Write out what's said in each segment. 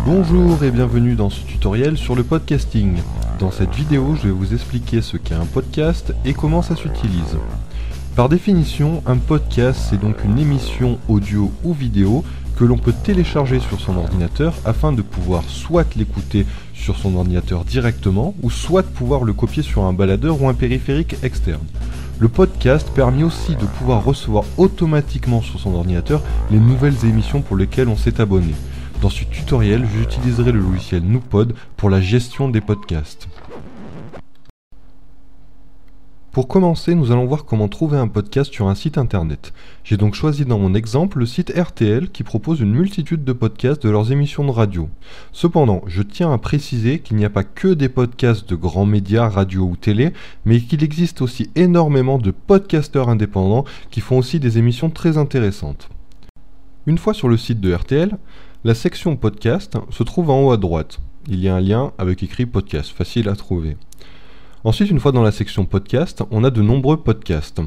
Bonjour et bienvenue dans ce tutoriel sur le podcasting. Dans cette vidéo, je vais vous expliquer ce qu'est un podcast et comment ça s'utilise. Par définition, un podcast c'est donc une émission audio ou vidéo que l'on peut télécharger sur son ordinateur afin de pouvoir soit l'écouter sur son ordinateur directement ou soit pouvoir le copier sur un baladeur ou un périphérique externe. Le podcast permet aussi de pouvoir recevoir automatiquement sur son ordinateur les nouvelles émissions pour lesquelles on s'est abonné. Dans ce tutoriel, j'utiliserai le logiciel Nupod pour la gestion des podcasts. Pour commencer, nous allons voir comment trouver un podcast sur un site internet. J'ai donc choisi dans mon exemple le site RTL qui propose une multitude de podcasts de leurs émissions de radio. Cependant, je tiens à préciser qu'il n'y a pas que des podcasts de grands médias, radio ou télé, mais qu'il existe aussi énormément de podcasteurs indépendants qui font aussi des émissions très intéressantes. Une fois sur le site de RTL, la section podcast se trouve en haut à droite. Il y a un lien avec écrit podcast, facile à trouver. Ensuite, une fois dans la section podcast, on a de nombreux podcasts.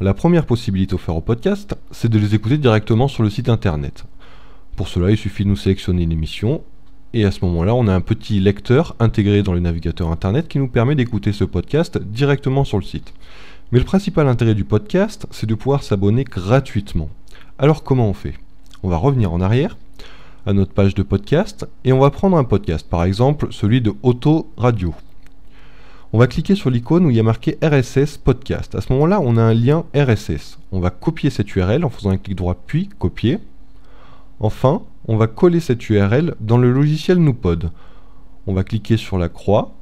La première possibilité offerte aux podcasts, c'est de les écouter directement sur le site internet. Pour cela, il suffit de nous sélectionner une émission, et à ce moment-là, on a un petit lecteur intégré dans le navigateur internet qui nous permet d'écouter ce podcast directement sur le site. Mais le principal intérêt du podcast, c'est de pouvoir s'abonner gratuitement. Alors comment on fait ? On va revenir en arrière à notre page de podcast, et on va prendre un podcast, par exemple celui de Auto Radio. On va cliquer sur l'icône où il y a marqué RSS Podcast. À ce moment-là, on a un lien RSS. On va copier cette URL en faisant un clic droit puis copier. Enfin, on va coller cette URL dans le logiciel Nupod. On va cliquer sur la croix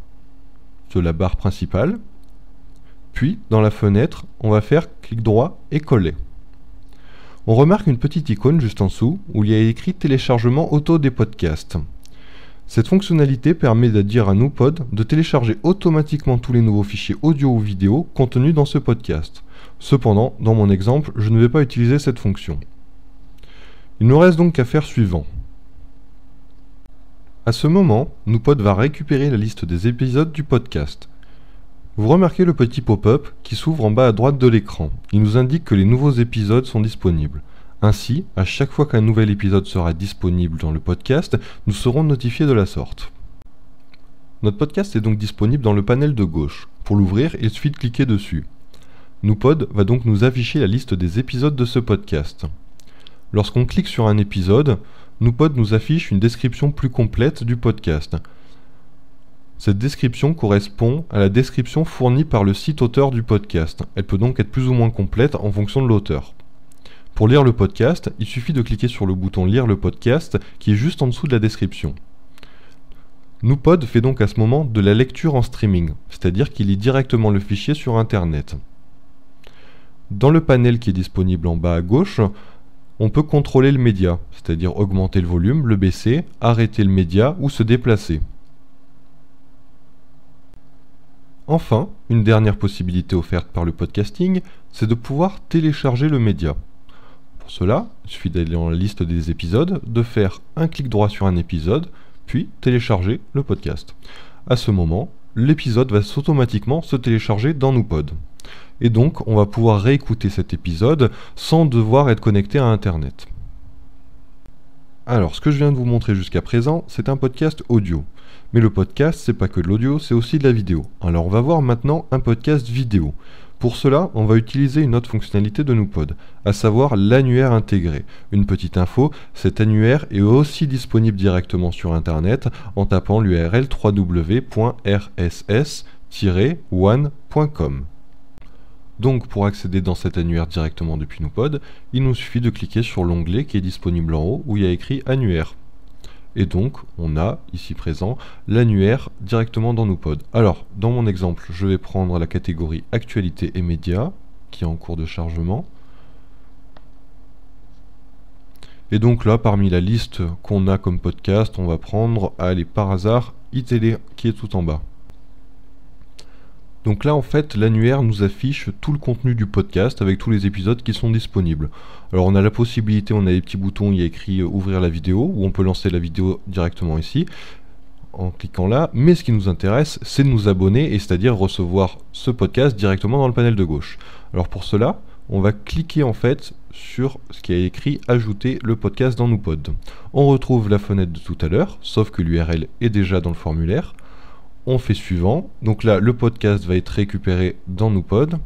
de la barre principale. Puis, dans la fenêtre, on va faire clic droit et coller. On remarque une petite icône juste en dessous où il y a écrit téléchargement auto des podcasts. Cette fonctionnalité permet de dire à Nupod de télécharger automatiquement tous les nouveaux fichiers audio ou vidéo contenus dans ce podcast. Cependant, dans mon exemple, je ne vais pas utiliser cette fonction. Il ne reste donc qu'à faire suivant. À ce moment, Nupod va récupérer la liste des épisodes du podcast. Vous remarquez le petit pop-up qui s'ouvre en bas à droite de l'écran. Il nous indique que les nouveaux épisodes sont disponibles. Ainsi, à chaque fois qu'un nouvel épisode sera disponible dans le podcast, nous serons notifiés de la sorte. Notre podcast est donc disponible dans le panel de gauche. Pour l'ouvrir, il suffit de cliquer dessus. Nupod va donc nous afficher la liste des épisodes de ce podcast. Lorsqu'on clique sur un épisode, Nupod nous affiche une description plus complète du podcast. Cette description correspond à la description fournie par le site auteur du podcast. Elle peut donc être plus ou moins complète en fonction de l'auteur. Pour lire le podcast, il suffit de cliquer sur le bouton « Lire le podcast » qui est juste en dessous de la description. Nupod fait donc à ce moment de la lecture en streaming, c'est-à-dire qu'il lit directement le fichier sur Internet. Dans le panel qui est disponible en bas à gauche, on peut contrôler le média, c'est-à-dire augmenter le volume, le baisser, arrêter le média ou se déplacer. Enfin, une dernière possibilité offerte par le podcasting, c'est de pouvoir télécharger le média. Pour cela, il suffit d'aller dans la liste des épisodes, de faire un clic droit sur un épisode, puis télécharger le podcast. À ce moment, l'épisode va automatiquement se télécharger dans Nupod. Et donc, on va pouvoir réécouter cet épisode sans devoir être connecté à Internet. Alors, ce que je viens de vous montrer jusqu'à présent, c'est un podcast audio. Mais le podcast, c'est pas que de l'audio, c'est aussi de la vidéo. Alors, on va voir maintenant un podcast vidéo. Pour cela, on va utiliser une autre fonctionnalité de Nupod, à savoir l'annuaire intégré. Une petite info, cet annuaire est aussi disponible directement sur Internet en tapant l'URL www.rss-one.com. Donc pour accéder dans cet annuaire directement depuis Nupod, il nous suffit de cliquer sur l'onglet qui est disponible en haut où il y a écrit annuaire. Et donc, on a, ici présent, l'annuaire directement dans Nupod. Alors, dans mon exemple, je vais prendre la catégorie Actualité et médias, qui est en cours de chargement. Et donc là, parmi la liste qu'on a comme podcast, on va prendre, allez, par hasard, iTélé, qui est tout en bas. Donc là, en fait, l'annuaire nous affiche tout le contenu du podcast avec tous les épisodes qui sont disponibles. Alors on a la possibilité, on a des petits boutons, il y a écrit ouvrir la vidéo, où on peut lancer la vidéo directement ici, en cliquant là, mais ce qui nous intéresse, c'est de nous abonner, et c'est-à-dire recevoir ce podcast directement dans le panel de gauche. Alors pour cela, on va cliquer en fait sur ce qui est écrit « Ajouter le podcast dans Newpod ». On retrouve la fenêtre de tout à l'heure, sauf que l'URL est déjà dans le formulaire. On fait suivant. Donc là, le podcast va être récupéré dans Newpod.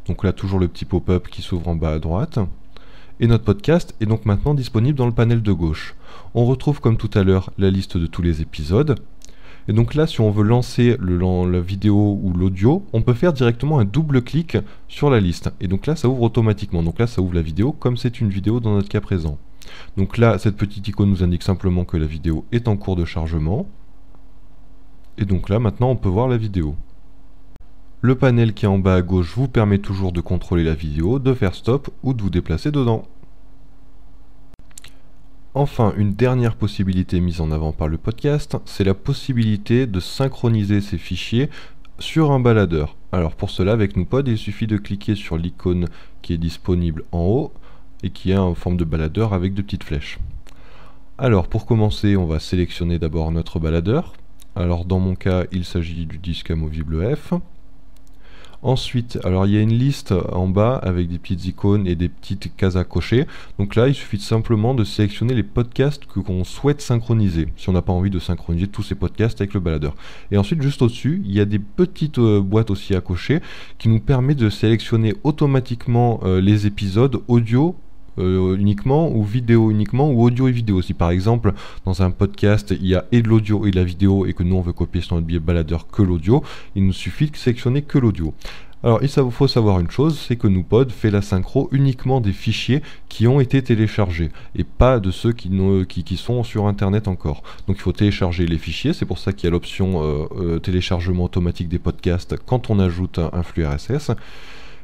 Donc là, toujours le petit pop-up qui s'ouvre en bas à droite. Et notre podcast est donc maintenant disponible dans le panel de gauche. On retrouve comme tout à l'heure la liste de tous les épisodes. Et donc là, si on veut lancer la vidéo ou l'audio, on peut faire directement un double clic sur la liste. Et donc là, ça ouvre automatiquement. Donc là, ça ouvre la vidéo comme c'est une vidéo dans notre cas présent. Donc là, cette petite icône nous indique simplement que la vidéo est en cours de chargement. Et donc là, maintenant, on peut voir la vidéo. Le panel qui est en bas à gauche vous permet toujours de contrôler la vidéo, de faire stop ou de vous déplacer dedans. Enfin, une dernière possibilité mise en avant par le podcast, c'est la possibilité de synchroniser ces fichiers sur un baladeur. Alors pour cela, avec Newpod, il suffit de cliquer sur l'icône qui est disponible en haut et qui est en forme de baladeur avec deux petites flèches. Alors pour commencer, on va sélectionner d'abord notre baladeur. Alors dans mon cas, il s'agit du disque amovible F. Ensuite, alors il y a une liste en bas avec des petites icônes et des petites cases à cocher. Donc là, il suffit simplement de sélectionner les podcasts qu'on souhaite synchroniser, si on n'a pas envie de synchroniser tous ces podcasts avec le baladeur. Et ensuite, juste au-dessus, il y a des petites boîtes aussi à cocher qui nous permettent de sélectionner automatiquement les épisodes audio uniquement, ou vidéo uniquement, ou audio et vidéo. Si par exemple dans un podcast il y a et de l'audio et de la vidéo et que nous on veut copier sur notre billet baladeur que l'audio, il nous suffit de sélectionner que l'audio. Alors il faut savoir une chose, c'est que Newpod fait la synchro uniquement des fichiers qui ont été téléchargés et pas de ceux qui sont sur internet encore. Donc il faut télécharger les fichiers, c'est pour ça qu'il y a l'option téléchargement automatique des podcasts quand on ajoute un flux RSS.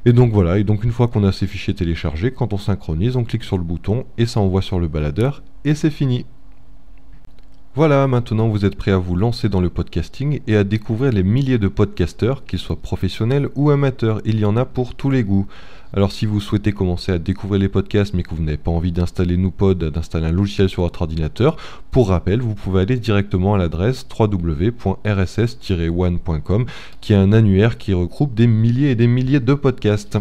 Et donc voilà, et donc une fois qu'on a ces fichiers téléchargés, quand on synchronise, on clique sur le bouton et ça envoie sur le baladeur et c'est fini. Voilà, maintenant vous êtes prêt à vous lancer dans le podcasting et à découvrir les milliers de podcasteurs, qu'ils soient professionnels ou amateurs, il y en a pour tous les goûts. Alors si vous souhaitez commencer à découvrir les podcasts mais que vous n'avez pas envie d'installer Newpod, d'installer un logiciel sur votre ordinateur, pour rappel, vous pouvez aller directement à l'adresse www.rss-one.com qui est un annuaire qui regroupe des milliers et des milliers de podcasts.